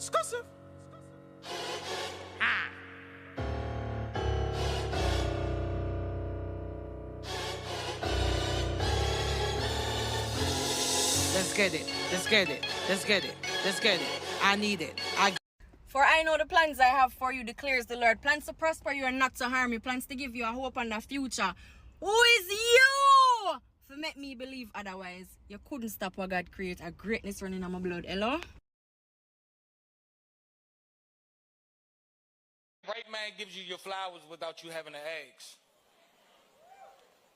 Exclusive. Let's get it. Let's get it. Let's get it. Let's get it. I need it. For I know the plans I have for you, declares the Lord. Plans to prosper you and not to harm you. Plans to give you a hope and a future. Who is you? To make me believe otherwise. You couldn't stop what God create. A greatness running on my blood. Hello? Right man gives you your flowers without you having to ask.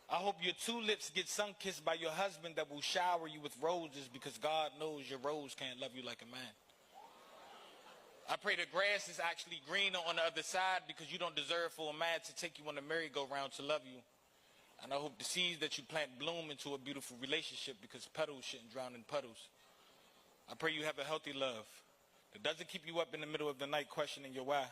I hope your tulips get sun-kissed by your husband that will shower you with roses because God knows your rose can't love you like a man. I pray the grass is actually greener on the other side because you don't deserve for a man to take you on the merry-go-round to love you. And I hope the seeds that you plant bloom into a beautiful relationship because petals shouldn't drown in puddles. I pray you have a healthy love that doesn't keep you up in the middle of the night questioning your why.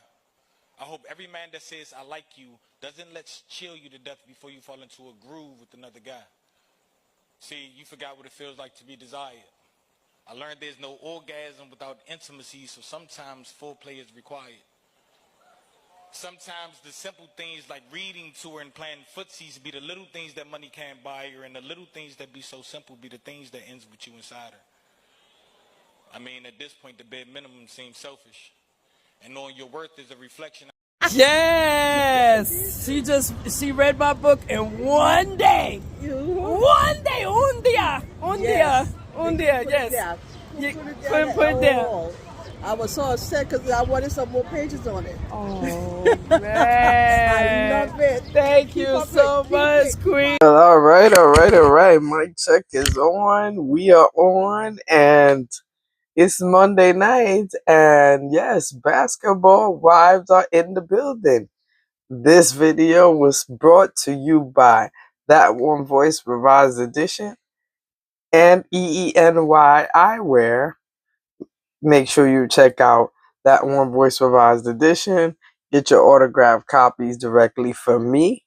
I hope every man that says, I like you, doesn't let's chill you to death before you fall into a groove with another guy. See, you forgot what it feels like to be desired. I learned there's no orgasm without intimacy, so sometimes foreplay is required. Sometimes the simple things like reading to her and playing footsies be the little things that money can't buy her, and the little things that be so simple be the things that ends with you inside her. I mean, at this point, the bare minimum seems selfish. And knowing your worth is a reflection. Yes! She read my book in one day. One day, un dia, yes. You couldn't put it down. I was so upset because I wanted some more pages on it. Oh, man. I love it. Thank you so much, Queen. All right. Mic check is on. We are on, and it's Monday night, and yes, basketball wives are in the building. This video was brought to you by That One Voice Revised Edition and EENY Eyewear. Make sure you check out That One Voice Revised Edition. Get your autographed copies directly from me.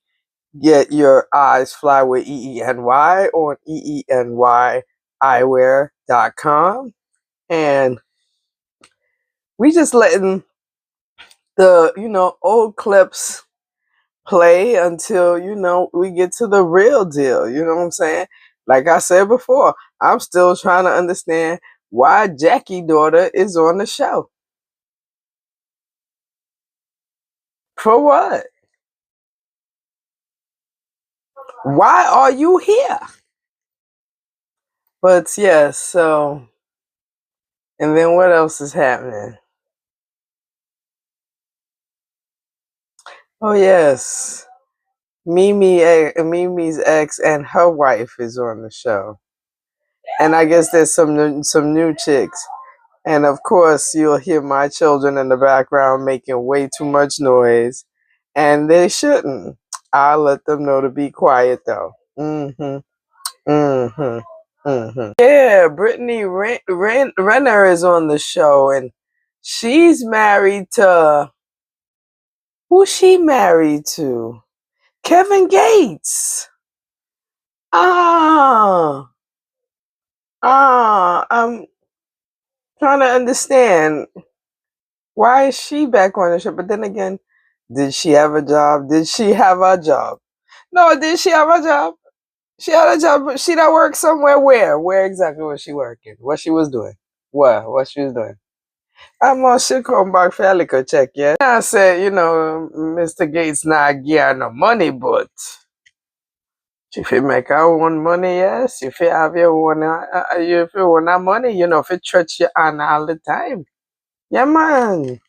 Get your eyes fly with EENY on EENYeyewear.com. And we just letting the, old clips play until, we get to the real deal. You know what I'm saying? Like I said before, I'm still trying to understand why Jackie's daughter is on the show. For what? Why are you here? But yes, so, and then what else is happening? Oh yes, Mimi's ex and her wife is on the show, and I guess there's some new chicks, and of course you'll hear my children in the background making way too much noise, and they shouldn't. I'll let them know to be quiet though. Yeah, Brittany Renner is on the show, and she's married to, who's she married to? Kevin Gates. I'm trying to understand, why is she back on the show? But then again, did she have a job? Did she have a job? No, did she have a job? She had a job, but she not work somewhere. Where exactly was she working? What she was doing? What she was doing? I'm on she come back for a little check, yeah. I said, Mr. Gates not getting no money, but if you make our own money, yes. If you have your own, if you own that money, if it stretch you on all the time. Yeah, man.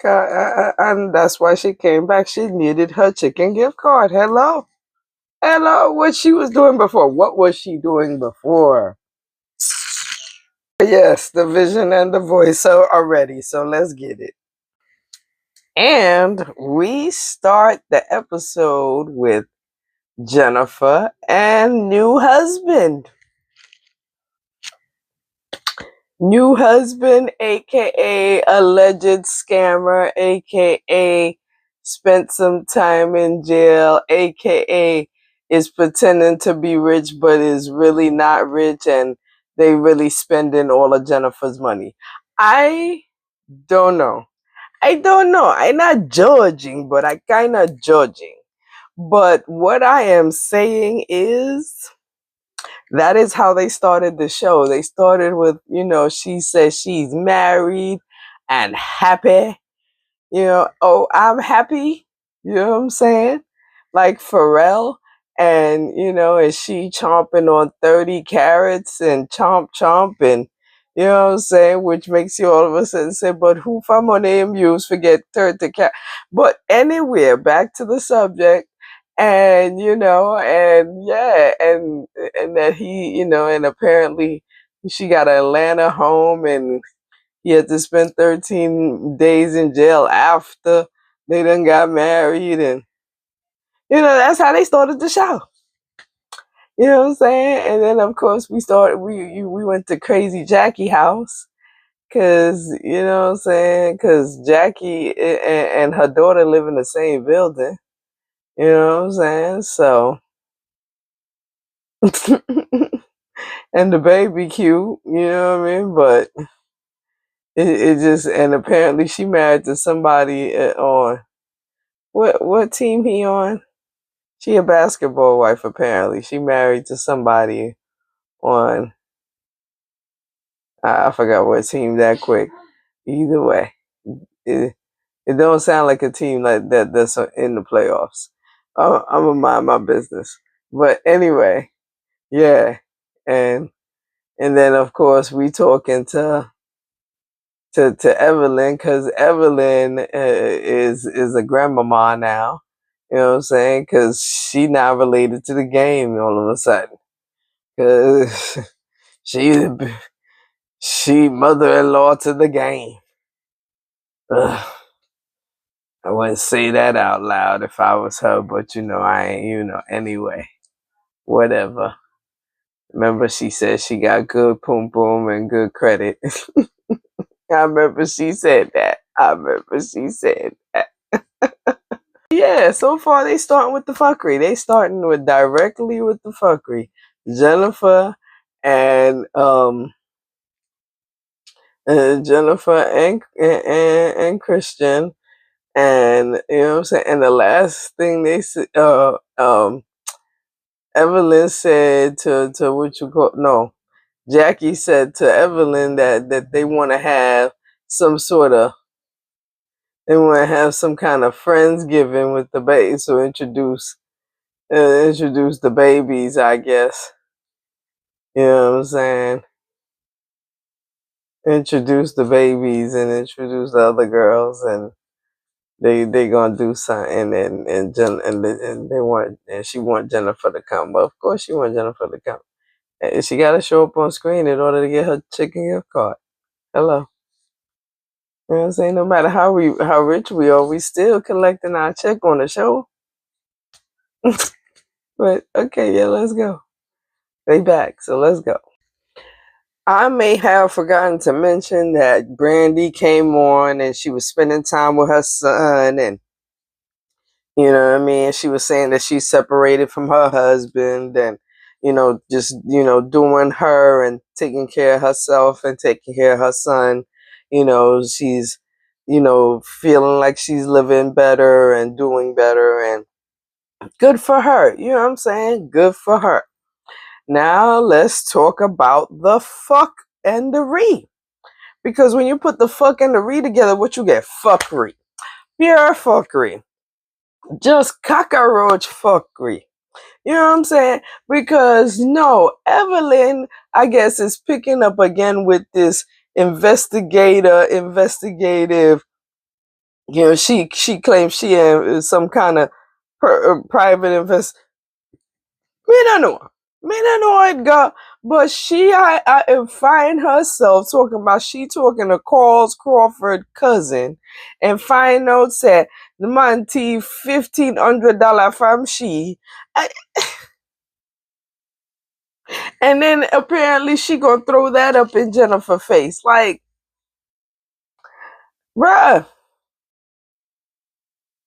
And that's why she came back. She needed her chicken gift card. Hello. What she was doing before? What was she doing before? Yes, the vision and the voice are ready. So let's get it. And we start the episode with Jennifer and new husband. New husband, aka alleged scammer, aka spent some time in jail, aka is pretending to be rich but is really not rich, and they really spending all of Jennifer's money. I Don't know. I don't know. I'm not judging, but I kind of judging. But what I am saying is that is how they started the show. They started with, she says she's married and happy. Oh, I'm happy. You know what I'm saying? Like Pharrell. And, is she chomping on 30 carrots and chomp chomp and, you know what I'm saying? Which makes you all of a sudden say, but who from on AMUs forget 30 carrots? But anyway, back to the subject. And, and yeah, and that he, and apparently she got an Atlanta home and he had to spend 13 days in jail after they done got married. And, that's how they started the show. You know what I'm saying? And then, of course, we went to Crazy Jackie house. Because, you know what I'm saying? Because Jackie and her daughter live in the same building. You know what I'm saying? So, and the baby cute, you know what I mean? But it just, and apparently she married to somebody on, what team he on? She a basketball wife, apparently. She married to somebody on, I forgot what team that quick. Either way, it, it don't sound like a team like that's in the playoffs. I'm gonna mind my business. But anyway, yeah. And then of course we talking to Evelyn, because Evelyn is a grandmama now. You know what I'm saying? Because she now related to the game all of a sudden. Because she mother-in-law to the game. Ugh. I wouldn't say that out loud if I was her, but I ain't, anyway. Whatever. Remember she said she got good poom poom and good credit. I remember she said that. Yeah, so far they starting with the fuckery. They starting with directly with the fuckery. Jennifer and and Christian, and you know what I'm saying. And the last thing they said, Evelyn said to what you call Jackie said to Evelyn that they want to have some sort of they want to have some kind of friendsgiving with the baby, so introduce the babies, I guess. You know what I'm saying? Introduce the babies and introduce the other girls, and they gonna do something, and they want, and she want Jennifer to come. Well, of course she want Jennifer to come. And she got to show up on screen in order to get her chicken gift card. Hello. You know what I'm saying? No matter how rich we are, we still collecting our check on the show. But okay, yeah, let's go. They back, so let's go. I may have forgotten to mention that Brandy came on and she was spending time with her son, and you know what I mean? She was saying that she's separated from her husband, and just doing her and taking care of herself and taking care of her son. She's feeling like she's living better and doing better, and good for her. You know what I'm saying? Good for her. Now let's talk about the fuck and the re. Because when you put the fuck and the re together, what you get? Fuckery. Pure fuckery. Just cockroach fuckery. You know what I'm saying? Because no, Evelyn, I guess, is picking up again with this investigative. She claims she is some kind of private Me don't know. Me don't know it, girl. But I find herself talking about she talking to Carl's Crawford cousin, and find out that the man $1,500 from she. And then apparently she gonna throw that up in Jennifer's face. Like, bruh.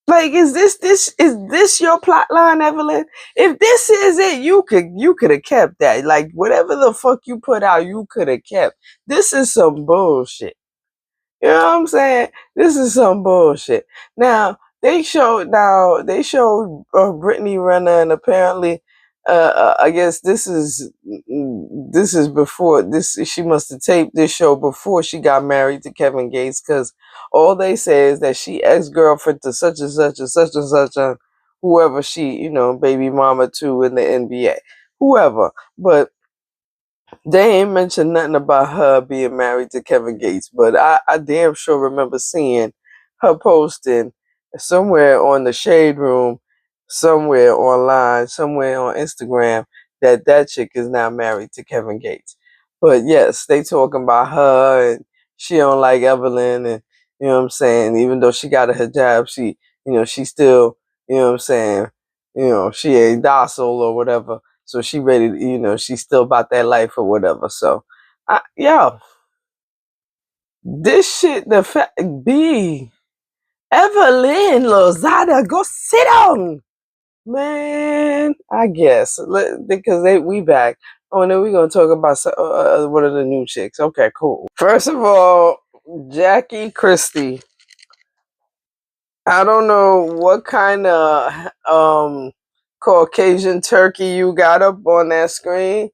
Like, is this your plot line, Evelyn? If this is it, you could have kept that. Like, whatever the fuck you put out, you could have kept. This is some bullshit. You know what I'm saying? This is some bullshit. Now they showed Brittany Renner, and apparently, I guess this is before this. She must have taped this show before she got married to Kevin Gates, because all they say is that she ex-girlfriend to such and such and such and such and whoever she, baby mama to in the NBA, whoever. But they ain't mentioned nothing about her being married to Kevin Gates, but I damn sure remember seeing her posting somewhere on the Shade Room, somewhere online, somewhere on Instagram, that chick is now married to Kevin Gates. But yes, they talking about her, and she don't like Evelyn, and you know what I'm saying. Even though she got a hijab, she still, you know what I'm saying. She ain't docile or whatever. So she ready to, she's still about that life or whatever. So, yo, this shit, the fact, Evelyn Lozada, go sit down. Man, I guess. Because we back. Oh, and then we're going to talk about one of the new chicks. Okay, cool. First of all, Jackie Christie. I don't know what kind of Caucasian turkey you got up on that screen,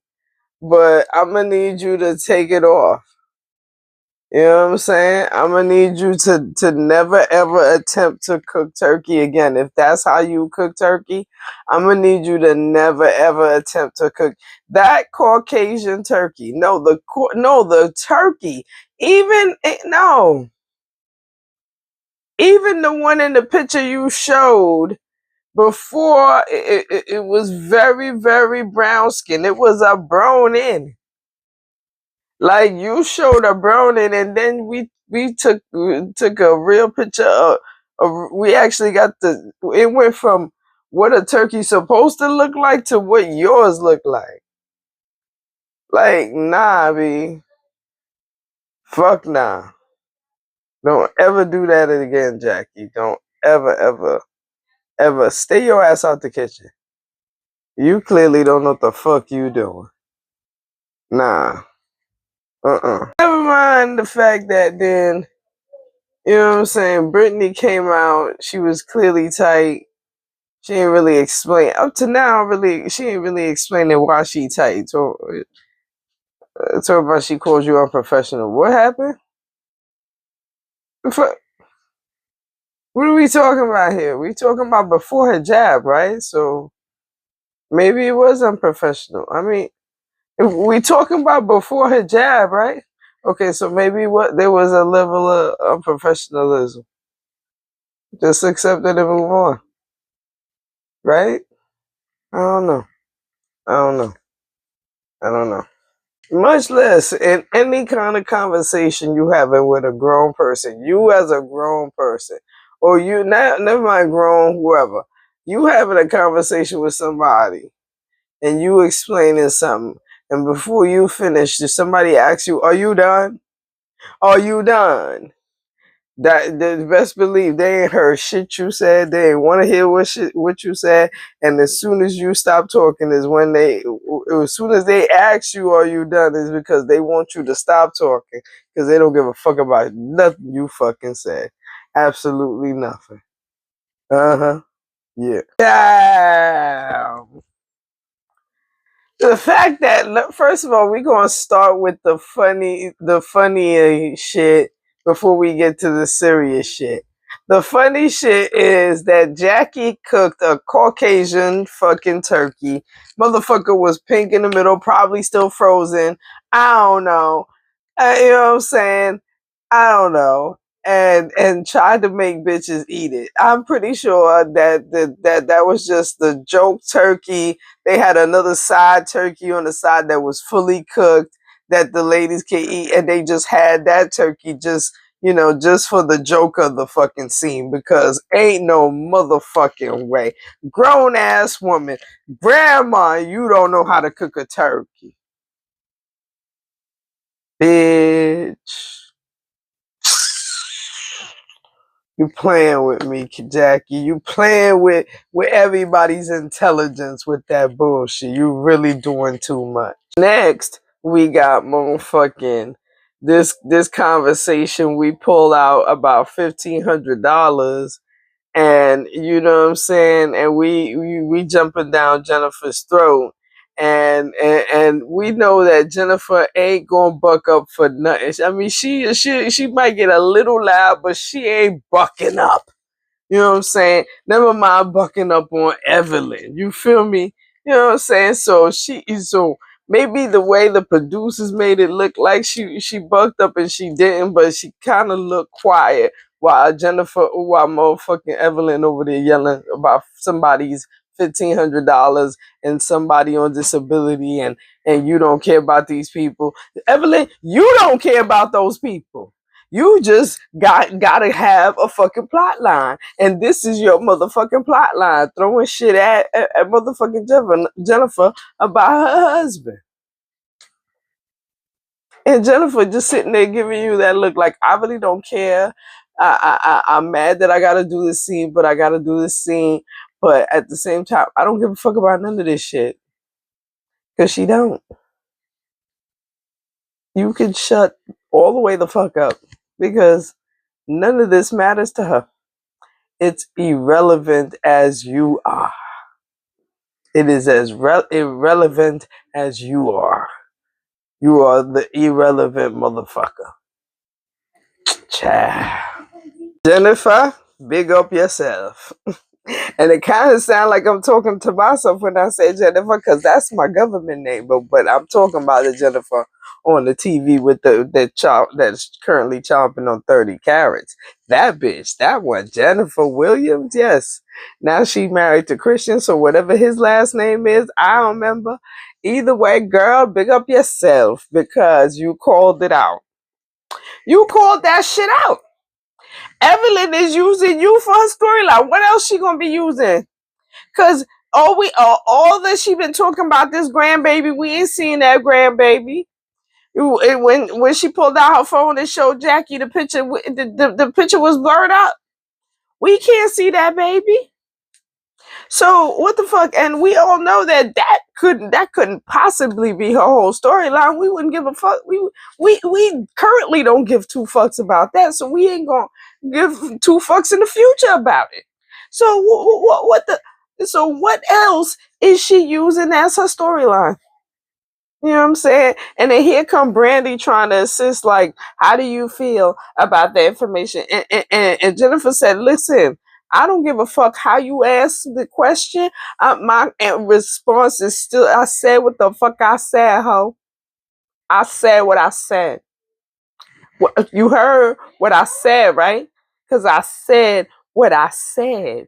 but I'm gonna need you to take it off. You know what I'm saying? I'm gonna need you to never ever attempt to cook turkey again. If that's how you cook turkey, I'm gonna need you to never ever attempt to cook that Caucasian turkey. No, the turkey. No, even the one in the picture you showed before, it was very, very brown skin. It was a brown in. Like, you showed a browning, and then we took a real picture of we actually got it went from what a turkey's supposed to look like to what yours look like. Like, nah, B. Fuck nah. Don't ever do that again, Jackie. Don't ever, ever, ever stay your ass out the kitchen. You clearly don't know what the fuck you doing. Nah. Never mind the fact that then, you know what I'm saying, Brittany came out, she was clearly tight. She ain't really explain up to now. Really, she ain't really explaining why she tight. So, talk about she called you unprofessional. What happened? What are we talking about here? We talking about before hijab, right? So maybe it was unprofessional. I mean, if we talking about before hijab, right? Okay, so maybe there was a level of unprofessionalism. Just accept it and move on, right? I don't know. I don't know. I don't know. Much less in any kind of conversation you having with a grown person, you as a grown person, or you never mind grown whoever, you having a conversation with somebody and you explaining something, and before you finish, somebody asks you, "Are you done? Are you done?" That the best believe they ain't heard shit you said. They ain't want to hear what you said. And as soon as you stop talking is when as soon as they ask you, "Are you done?" is because they want you to stop talking, because they don't give a fuck about nothing you fucking said. Absolutely nothing. Uh-huh. Yeah. Yeah. The fact that, first of all, we're gonna start with the funny shit before we get to the serious shit. The funny shit is that Jackie cooked a Caucasian fucking turkey. Motherfucker was pink in the middle, probably still frozen. I don't know. You know what I'm saying? I don't know. And tried to make bitches eat it. I'm pretty sure that was just the joke turkey. They had another side turkey on the side that was fully cooked that the ladies can eat, and they just had that turkey just for the joke of the fucking scene, because ain't no motherfucking way. Grown ass woman, grandma, you don't know how to cook a turkey. Bitch. You playing with me, Jackie. You playing with everybody's intelligence with that bullshit. You really doing too much. Next, we got motherfucking this conversation, we pull out about $1,500, and you know what I'm saying, and we jumping down Jennifer's throat, and we know that Jennifer ain't gonna buck up for nothing. I mean, she might get a little loud, but she ain't bucking up. You know what I'm saying? Never mind bucking up on Evelyn. You feel me? You know what I'm saying? So maybe the way the producers made it look like she bucked up and she didn't, but she kind of looked quiet while motherfucking Evelyn over there yelling about somebody's $1,500 and somebody on disability, and you don't care about these people. Evelyn, you don't care about those people. You just gotta have a fucking plot line. And this is your motherfucking plot line. Throwing shit at motherfucking Jennifer about her husband. And Jennifer just sitting there giving you that look like, I really don't care. I'm mad that I gotta do this scene, but I gotta do this scene. But at the same time, I don't give a fuck about none of this shit. Because she don't. You can shut all the way the fuck up. Because none of this matters to her. It's irrelevant as you are. It is as irrelevant as you are. You are the irrelevant motherfucker. Child. Jennifer, big up yourself. And it kind of sounds like I'm talking to myself when I say Jennifer, because that's my government name. But I'm talking about the Jennifer on the TV with that's currently chomping on 30 carats. That bitch, that one, Jennifer Williams, yes. Now she married to Christian, so whatever his last name is, I don't remember. Either way, girl, big up yourself because you called it out. You called that shit out. Evelyn is using you for her storyline. What else she gonna be using? Cause all that she been talking about this grandbaby, we ain't seen that grandbaby. When she pulled out her phone and showed Jackie the picture, the picture was blurred out. We can't see that baby. So what the fuck? And we all know that couldn't possibly be her whole storyline. We wouldn't give a fuck. We currently don't give two fucks about that. So we ain't gonna give two fucks in the future about it. So So what else is she using as her storyline? You know what I'm saying? And then here come Brandy trying to assist, like, how do you feel about the information? And Jennifer said, listen, I don't give a fuck how you ask the question. My response is still, I said what the fuck I said, ho. I said what I said. You heard what I said, right? Because I said what I said.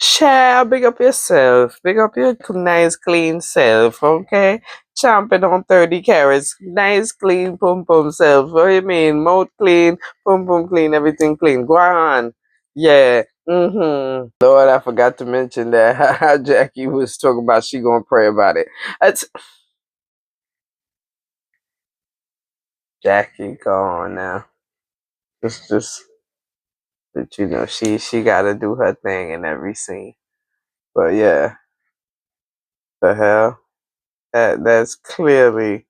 Child, big up yourself. Big up your nice, clean self, okay? Chomping on 30 carats. Nice, clean, pum pum self. What do you mean? Mouth clean, pum pum clean, everything clean. Go on. Yeah. Lord, I forgot to mention that how Jackie was talking about she gonna pray about it. That's Jackie, go on now. But you know, she gotta do her thing in every scene. But yeah, the hell? That's clearly,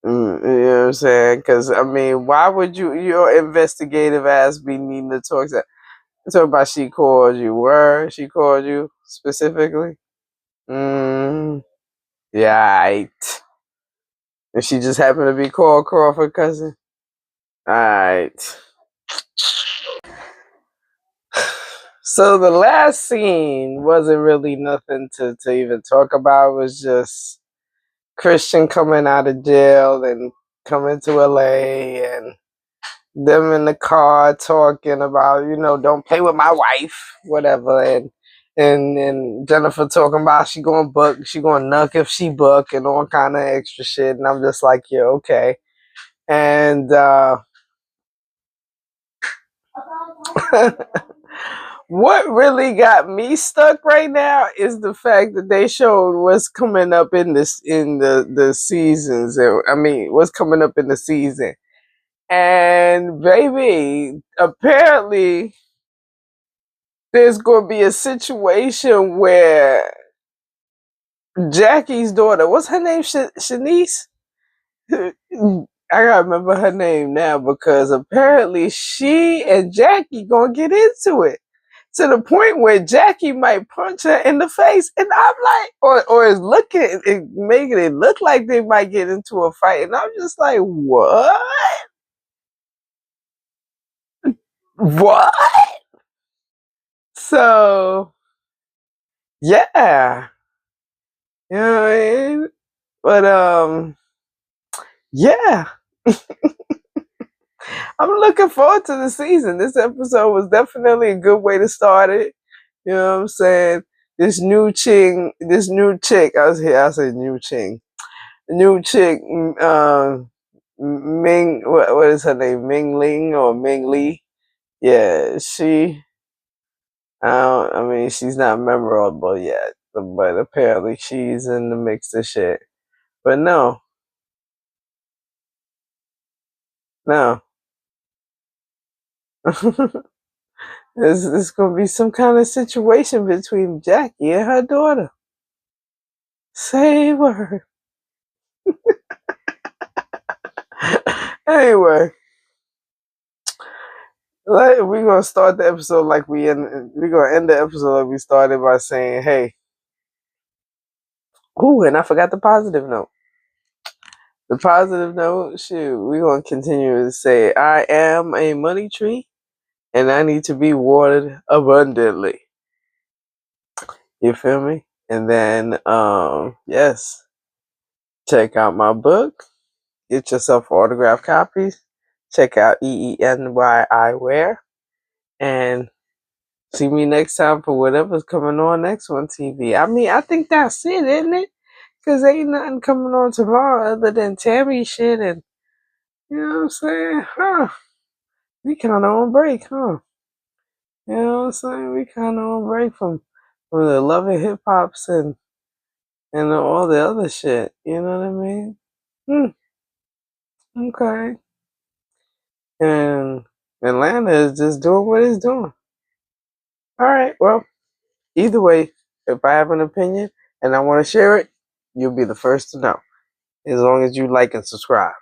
you know what I'm saying? Because I mean, why would your investigative ass be needing to talk about she called you? Where she called you specifically? Yeah, right. And she just happened to be called Crawford cousin. Alright. So the last scene wasn't really nothing to even talk about. It was just Christian coming out of jail and coming to LA and them in the car talking about, don't play with my wife, whatever, and Jennifer talking about she gonna nuck if she buck and all kind of extra shit, and I'm just like, yeah, okay. And what really got me stuck right now is the fact that they showed what's coming up in the seasons. I mean, what's coming up in the season. And baby, apparently there's going to be a situation where Jackie's daughter, what's her name? Shanice? I gotta remember her name now because apparently she and Jackie gonna get into it to the point where Jackie might punch her in the face, and I'm like, or is looking, making it look like they might get into a fight, and I'm just like, what? What? So yeah, you know what I mean? But yeah, I'm looking forward to the season. This episode was definitely a good way to start it. You know what I'm saying? This new chick, I say new chick. New chick, Ming, what is her name? Ming Ling or Ming Lee? Yeah, I mean, she's not memorable yet, but apparently she's in the mix of shit. But no, no. There's gonna be some kind of situation between Jackie and her daughter. Say word. Anyway, we're gonna start the episode like we're gonna end the episode like we started by saying, hey. Ooh, and I forgot the positive note. The positive note, shoot, we're gonna continue to say, I am a money tree and I need to be watered abundantly. You feel me? And then yes, check out my book. Get yourself autographed copies. Check out EENY Eyewear. And see me next time for whatever's coming on next on TV. I mean, I think that's it, isn't it? Because ain't nothing coming on tomorrow other than Tammy shit and, you know what I'm saying? Huh. We kind of on break, huh? You know what I'm saying? We kind of on break from the love and hip hops and all the other shit. You know what I mean? Okay. And Atlanta is just doing what it's doing. All right. Well, either way, if I have an opinion and I want to share it, you'll be the first to know. As long as you like and subscribe.